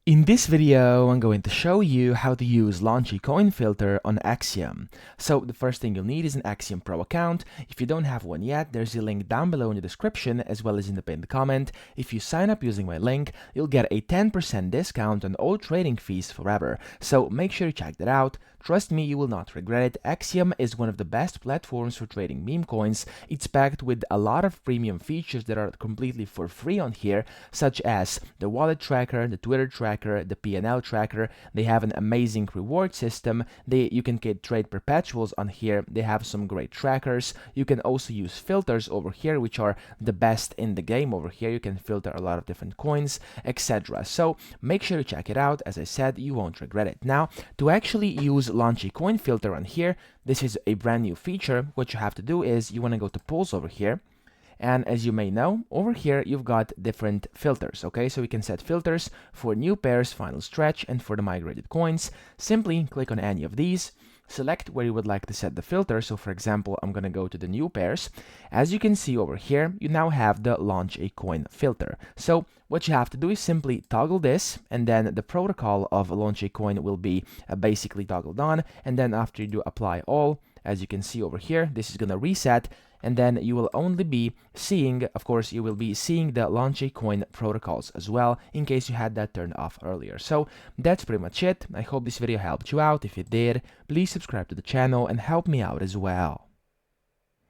In this video, I'm going to show you how to use launchy coin filter on Axiom. So the first thing you'll need is an Axiom Pro account. If you don't have one yet, there's a link down below in the description as well as in the pinned comment. If you sign up using my link, you'll get a 10% discount on all trading fees forever. So make sure you check that out. Trust me, you will not regret it. Axiom is one of the best platforms for trading meme coins. It's packed with a lot of premium features that are completely for free on here, such as the wallet tracker, the Twitter tracker, the P&L tracker. They have an amazing reward system. You can get trade perpetuals on here. They have some great trackers. You can also use filters over here, which are the best in the game over here. You can filter a lot of different coins, etc. So make sure to check it out. As I said, you won't regret it. Now, to actually use launchy coin filter on here, this is a brand new feature. What you have to do is you want to go to pools over here. And as you may know, over here you've got different filters, okay? So we can set filters for new pairs, final stretch, and for the migrated coins. Simply click on any of these, select where you would like to set the filter. So for example, I'm gonna go to the new pairs. As you can see over here, you now have the launch a coin filter. So what you have to do is simply toggle this, and then the protocol of launch a coin will be basically toggled on. And then after you do apply all, as you can see over here, this is gonna reset, and then you will only be seeing, of course, you will be seeing the launch a coin protocols as well, in case you had that turned off earlier. So that's pretty much it. I hope this video helped you out. If it did, please subscribe to the channel and help me out as well.